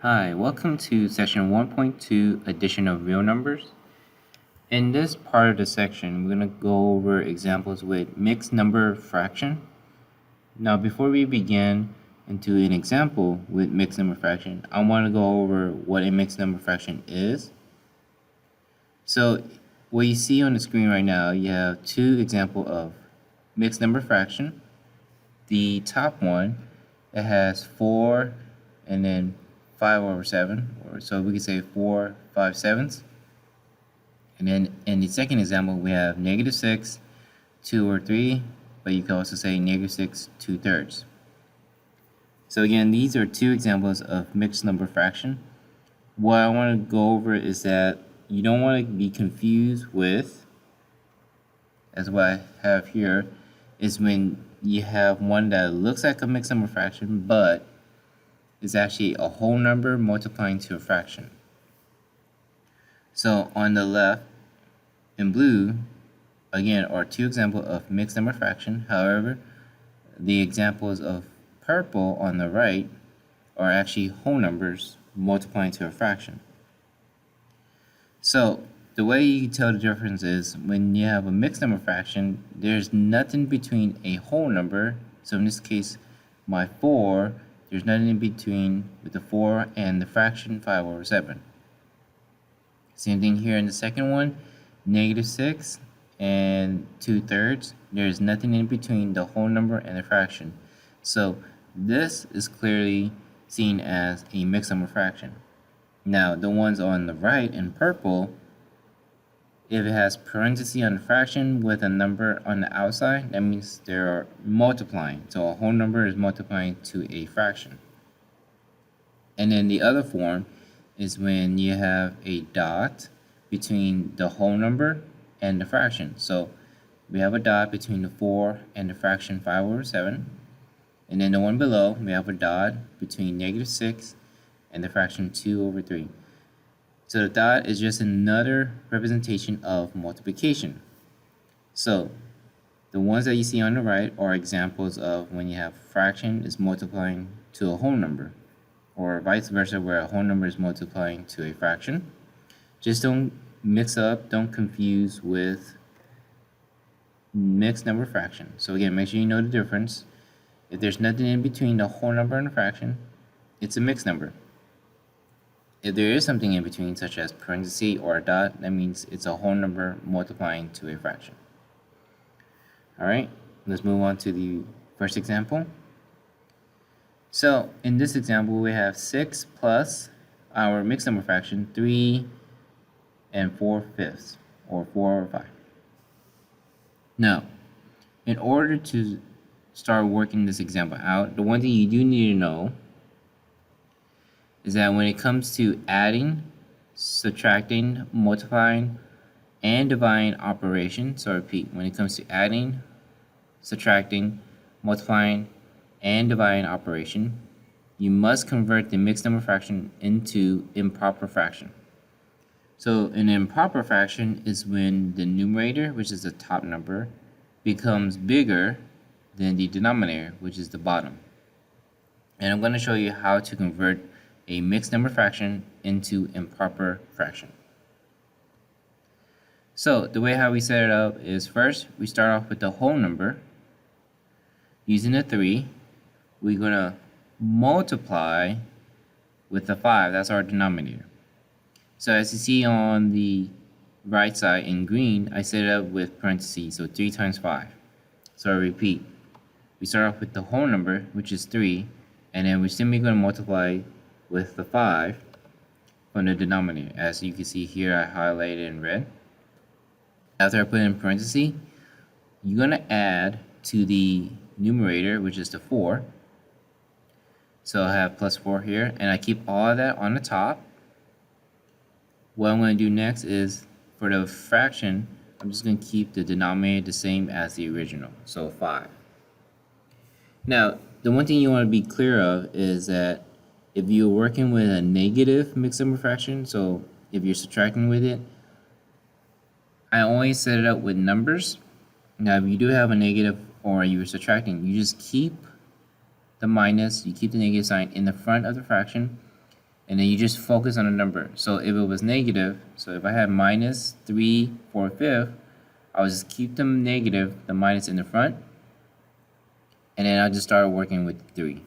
Hi, welcome to section 1.2, addition of real numbers. In this part of the section, we're going to go over examples with mixed number fraction. Now, before we begin into an example with mixed number fraction, I want to go over what a mixed number fraction is. So, what you see on the screen right now, you have two examples of mixed number fraction. The top one, it has 4 and then 5/7, or so we could say 4/5/7. And then in the second example, we have -6, 2/3, but you can also say -6 2/3. So again, these are two examples of mixed number fraction. What I want to go over is that you don't want to be confused with, as what I have here, is when you have one that looks like a mixed number fraction, but is actually a whole number multiplying to a fraction. So on the left, in blue, again, are two examples of mixed number fraction. However, the examples of purple on the right are actually whole numbers multiplying to a fraction. So the way you can tell the difference is when you have a mixed number fraction, there's nothing between a whole number. So in this case, my 4, there's nothing in between with the 4 and the fraction 5/7. Same thing here in the second one, -6 and 2/3. There's nothing in between the whole number and the fraction. So this is clearly seen as a mixed number fraction. Now the ones on the right in purple, if it has parentheses on the fraction with a number on the outside, that means they're multiplying. So a whole number is multiplying to a fraction. And then the other form is when you have a dot between the whole number and the fraction. So we have a dot between the 4 and the fraction 5/7. And then the one below, we have a dot between -6 and the fraction 2/3. So the dot is just another representation of multiplication. So the ones that you see on the right are examples of when you have fraction is multiplying to a whole number, or vice versa, where a whole number is multiplying to a fraction. Just don't mix up, don't confuse with mixed number fraction. So again, make sure you know the difference. If there's nothing in between the whole number and the fraction, it's a mixed number. If there is something in between, such as parenthesis or a dot, that means it's a whole number multiplying to a fraction. Alright, let's move on to the first example. So in this example, we have 6 plus our mixed number fraction, 3 and 4/5, or 4/5. Now, in order to start working this example out, the one thing you do need to know is that when it comes to adding, subtracting, multiplying, and dividing operations, so I repeat, when it comes to adding, subtracting, multiplying, and dividing operation, you must convert the mixed number fraction into improper fraction. So an improper fraction is when the numerator, which is the top number, becomes bigger than the denominator, which is the bottom. And I'm going to show you how to convert a mixed number fraction into improper fraction. So the way how we set it up is, first we start off with the whole number using the 3. We're going to multiply with the 5. That's our denominator. So as you see on the right side in green, I set it up with parentheses, so 3 times 5. So I repeat, we start off with the whole number, which is 3, and then we're simply going to multiply with the 5 from the denominator. As you can see here, I highlighted in red. After I put in parentheses, you're going to add to the numerator, which is the 4. So I have plus 4 here, and I keep all of that on the top. What I'm going to do next is, for the fraction, I'm just going to keep the denominator the same as the original, so 5. Now, the one thing you want to be clear of is that if you're working with a negative mixed number fraction, so if you're subtracting with it, I always set it up with numbers. Now, if you do have a negative or you're subtracting, you just keep the minus, you keep the negative sign in the front of the fraction, and then you just focus on the number. So if it was negative, so if I had minus 3 4/5, I'll just keep them negative, the minus in the front, and then I'll just start working with 3.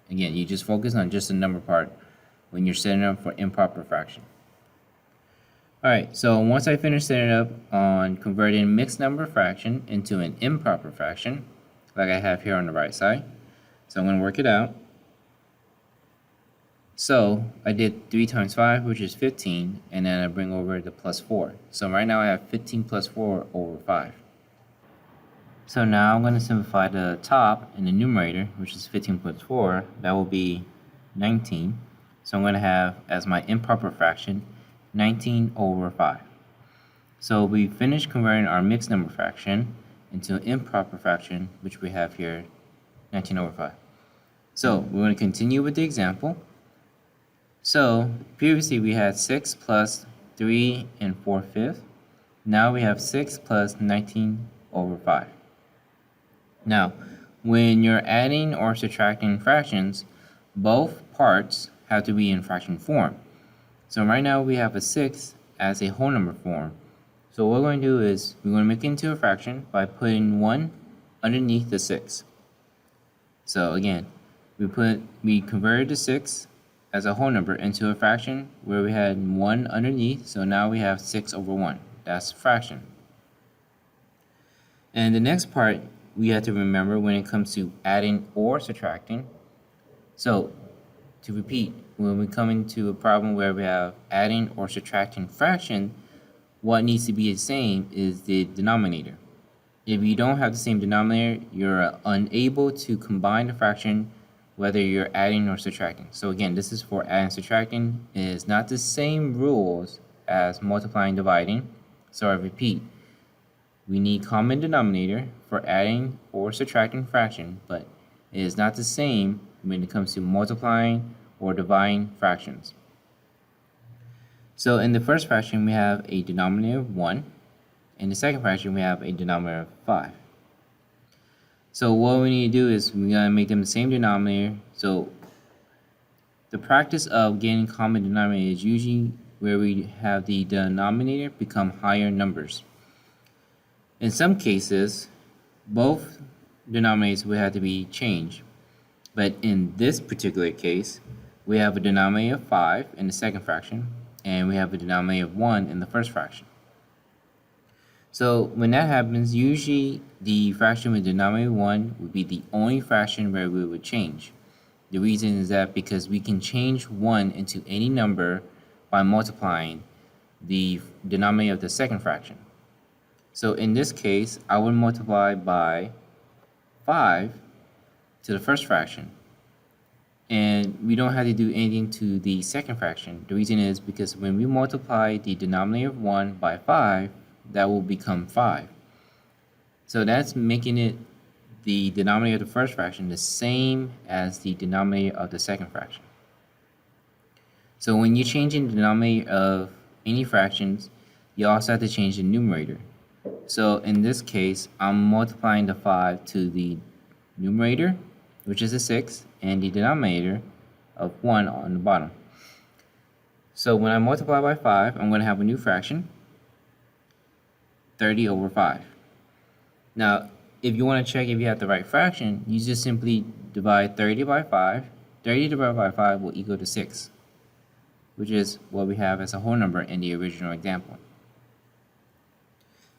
Again, you just focus on just the number part when you're setting up for improper fraction. Alright, so once I finish setting up on converting mixed number fraction into an improper fraction, like I have here on the right side, so I'm going to work it out. So I did 3 times 5, which is 15, and then I bring over the plus 4. So right now I have 15 plus 4 over 5. So now I'm going to simplify the top in the numerator, which is 15 plus 4. That will be 19. So I'm going to have as my improper fraction 19 over 5. So we finished converting our mixed number fraction into an improper fraction, which we have here 19 over 5. So we're going to continue with the example. So previously we had 6 plus 3 and 4/5. Now we have 6 plus 19 over 5. Now, when you're adding or subtracting fractions, both parts have to be in fraction form. So right now we have a 6 as a whole number form. So what we're going to do is we're going to make it into a fraction by putting 1 underneath the 6. So again, we converted the 6 as a whole number into a fraction where we had 1 underneath, so now we have 6 over 1. That's fraction. And the next part we have to remember when it comes to adding or subtracting. So to repeat, when we come into a problem where we have adding or subtracting fraction, what needs to be the same is the denominator. If you don't have the same denominator, you're unable to combine the fraction whether you're adding or subtracting. So again, this is for adding and subtracting. It is not the same rules as multiplying and dividing. So I repeat, we need common denominator for adding or subtracting fraction, but it is not the same when it comes to multiplying or dividing fractions. So in the first fraction, we have a denominator of 1. In the second fraction, we have a denominator of 5. So what we need to do is we're going to make them the same denominator. So the practice of getting common denominator is usually where we have the denominator become higher numbers. In some cases, both denominators will have to be changed. But in this particular case, we have a denominator of 5 in the second fraction, and we have a denominator of 1 in the first fraction. So when that happens, usually the fraction with denominator 1 would be the only fraction where we would change. The reason is that because we can change 1 into any number by multiplying the denominator of the second fraction. So in this case, I would multiply by 5 to the first fraction. And we don't have to do anything to the second fraction. The reason is because when we multiply the denominator of 1 by 5, that will become 5. So that's making it the denominator of the first fraction the same as the denominator of the second fraction. So when you're changing the denominator of any fractions, you also have to change the numerator. So in this case, I'm multiplying the 5 to the numerator, which is a 6, and the denominator of 1 on the bottom. So when I multiply by 5, I'm going to have a new fraction, 30 over 5. Now, if you want to check if you have the right fraction, you just simply divide 30 by 5. 30 divided by 5 will equal to 6, which is what we have as a whole number in the original example.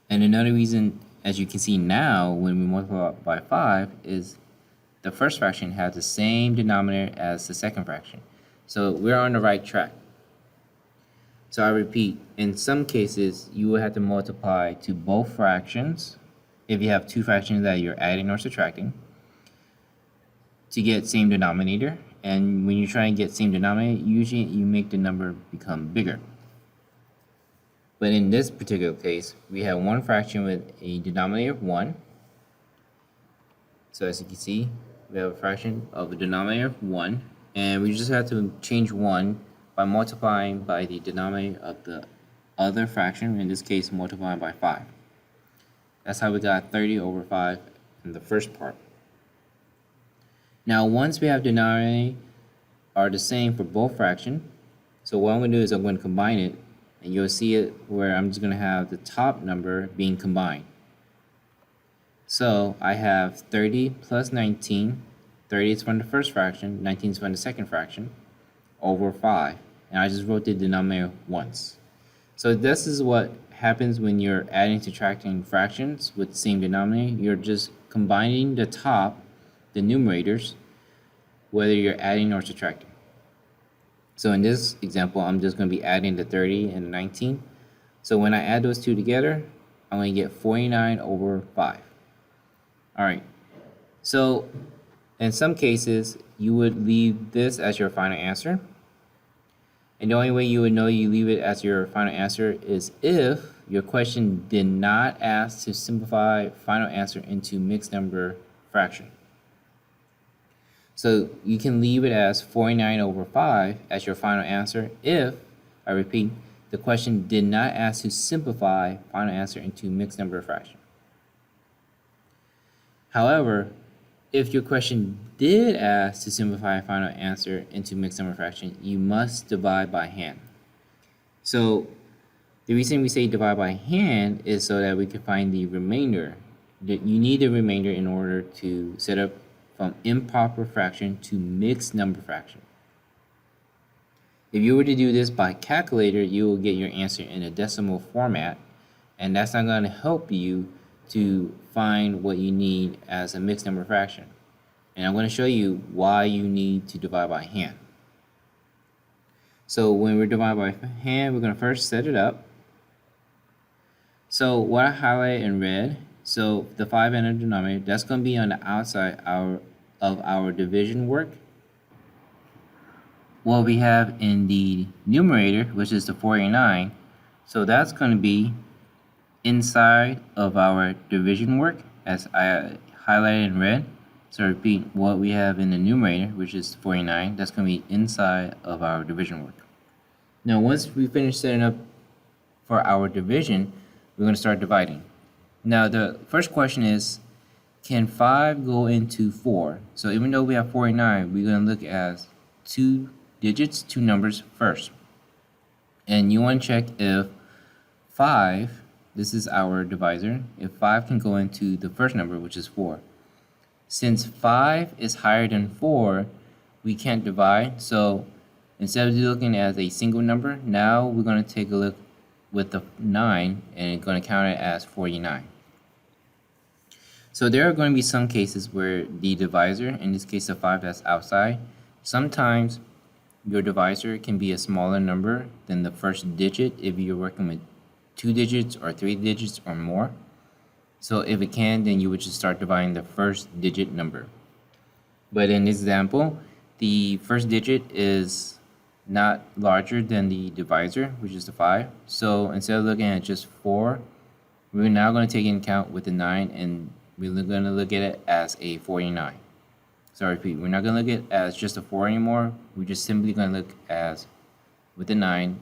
And another reason, as you can see now, when we multiply by 5, is the first fraction has the same denominator as the second fraction. So we're on the right track. So I repeat, in some cases, you will have to multiply to both fractions if you have two fractions that you're adding or subtracting to get same denominator. And when you're trying to get same denominator, usually you make the number become bigger. But in this particular case, we have one fraction with a denominator of 1. So as you can see, we have a fraction of a denominator of 1. And we just have to change 1 by multiplying by the denominator of the other fraction, in this case multiplying by 5. That's how we got 30 over 5 in the first part. Now once we have denominator are the same for both fractions, So what I'm going to do is I'm going to combine it, and you'll see it where I'm just going to have the top number being combined. So I have 30 plus 19. 30 is from the first fraction, 19 is from the second fraction, over 5. And I just wrote the denominator once. So this is what happens when you're adding, subtracting fractions with the same denominator. You're just combining the top, the numerators, whether you're adding or subtracting. So in this example, I'm just going to be adding the 30 and the 19. So when I add those two together, I'm going to get 49 over 5. All right. So in some cases, you would leave this as your final answer. And the only way you would know you leave it as your final answer is if your question did not ask to simplify final answer into mixed number fraction. So you can leave it as 49 over 5 as your final answer if, I repeat, the question did not ask to simplify final answer into mixed number fraction. However, if your question did ask to simplify final answer into mixed number fraction, you must divide by hand. So the reason we say divide by hand is so that we can find the remainder. You need the remainder in order to set up from improper fraction to mixed number fraction. If you were to do this by calculator, you will get your answer in a decimal format, and that's not going to help you to find what you need as a mixed number fraction. And I'm going to show you why you need to divide by hand. So when we're dividing by hand, we're going to first set it up. So what I highlighted in red, so the 5 in the denominator, that's going to be on the outside of our division work. What we have in the numerator, which is the 49, so that's going to be inside of our division work, as I highlighted in red. So repeat, what we have in the numerator, which is 49, that's going to be inside of our division work. Now, once we finish setting up for our division, we're going to start dividing. Now, the first question is, can 5 go into 4? So even though we have 49, we're going to look at two digits, two numbers first. And you want to check if 5, this is our divisor, if 5 can go into the first number, which is 4. Since 5 is higher than 4, we can't divide. So instead of looking at a single number, now we're going to take a look with the 9 and it's going to count it as 49. So there are going to be some cases where the divisor, in this case the 5 that's outside, sometimes your divisor can be a smaller number than the first digit if you're working with 2 digits or 3 digits or more. So if it can, then you would just start dividing the first digit number. But in this example, the first digit is not larger than the divisor, which is the 5. So instead of looking at just 4, we're now going to take into account with the 9, and we're going to look at it as a 49. So I repeat, we're not going to look at it as just a 4 anymore. We're just simply going to look as, with the 9,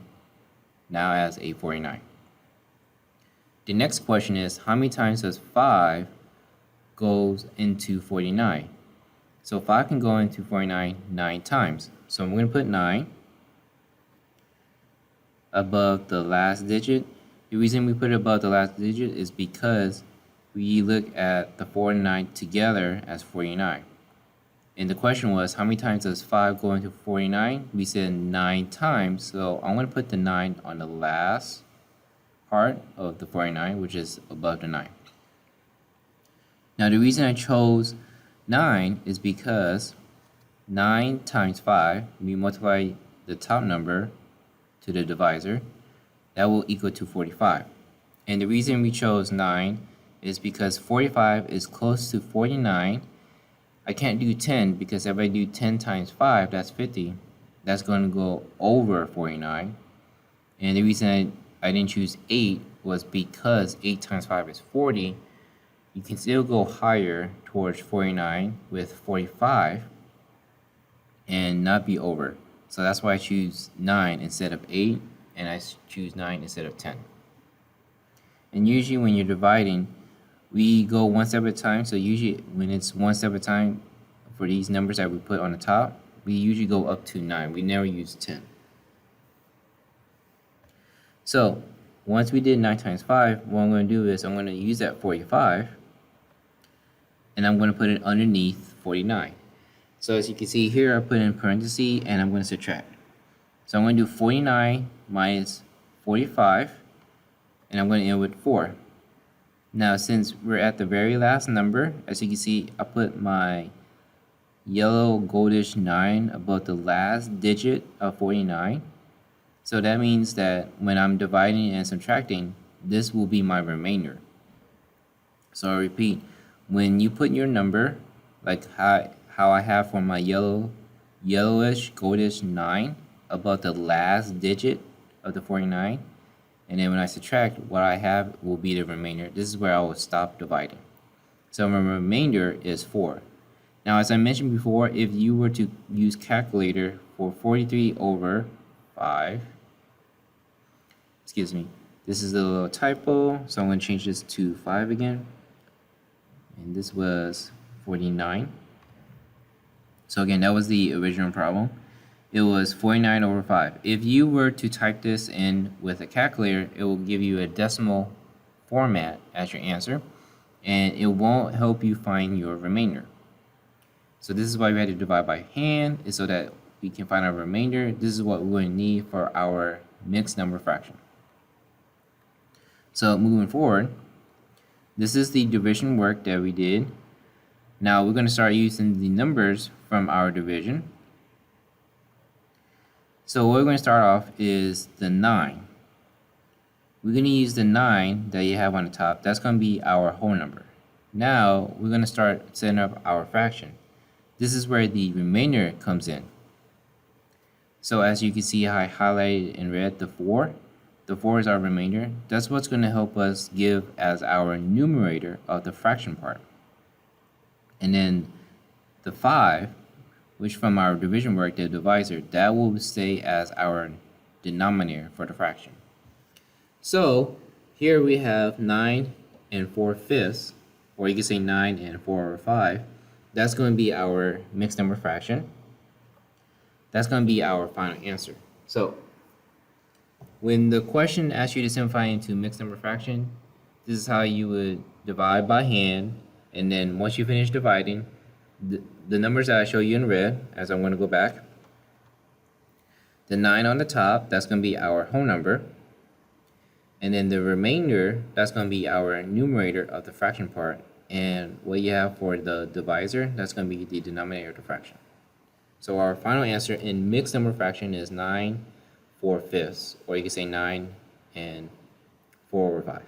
now as a 49. The next question is, how many times does 5 goes into 49? So 5 can go into 49 9 times. So I'm going to put 9 above the last digit. The reason we put it above the last digit is because we look at the 4 and 9 together as 49. And the question was, how many times does 5 go into 49? We said 9 times, so I'm going to put the 9 on the last part of the 49, which is above the 9. Now the reason I chose 9 is because 9 times 5, we multiply the top number to the divisor, that will equal to 45. And the reason we chose 9 is because 45 is close to 49. I can't do 10 because if I do 10 times 5, that's 50. That's going to go over 49. And the reason I didn't choose 8 was because 8 times 5 is 40. You can still go higher towards 49 with 45 and not be over. So that's why I choose 9 instead of 8, and I choose 9 instead of 10. And usually when you're dividing, we go one step at a time. So usually when it's one step at a time for these numbers that we put on the top, we usually go up to 9. We never use 10. So once we did 9 times 5, what I'm going to do is I'm going to use that 45, and I'm going to put it underneath 49. So as you can see here, I put in parentheses, and I'm going to subtract. So I'm going to do 49 minus 45, and I'm going to end with 4. Now, since we're at the very last number, as you can see, I put my yellow goldish 9 above the last digit of 49. So that means that when I'm dividing and subtracting, this will be my remainder. So I repeat, when you put your number, like how I have for my yellowish goldish 9 above the last digit of the 49, and then when I subtract, what I have will be the remainder. This is where I will stop dividing. So my remainder is 4. Now, as I mentioned before, if you were to use calculator for 43 over 5, excuse me, this is a little typo, so I'm going to change this to 5 again. And this was 49. So again, that was the original problem. It was 49 over 5. If you were to type this in with a calculator, it will give you a decimal format as your answer, and it won't help you find your remainder. So this is why we had to divide by hand, is so that we can find our remainder. This is what we're going to need for our mixed number fraction. So moving forward, this is the division work that we did. Now we're going to start using the numbers from our division. So what we're going to start off is the 9. We're going to use the 9 that you have on the top. That's going to be our whole number. Now we're going to start setting up our fraction. This is where the remainder comes in. So as you can see, I highlighted in red the 4. The 4 is our remainder. That's what's going to help us give as our numerator of the fraction part. And then the 5, which from our division work, the divisor, that will stay as our denominator for the fraction. So here we have 9 and 4/5, or you can say 9 and 4 over 5. That's going to be our mixed number fraction. That's going to be our final answer. So when the question asks you to simplify into mixed number fraction, this is how you would divide by hand, and then once you finish dividing, the numbers that I show you in red, as I'm going to go back, the 9 on the top, that's going to be our whole number, and then the remainder, that's going to be our numerator of the fraction part, and what you have for the divisor, that's going to be the denominator of the fraction. So our final answer in mixed number fraction is 9 4/5, or you can say 9 and 4 over 5.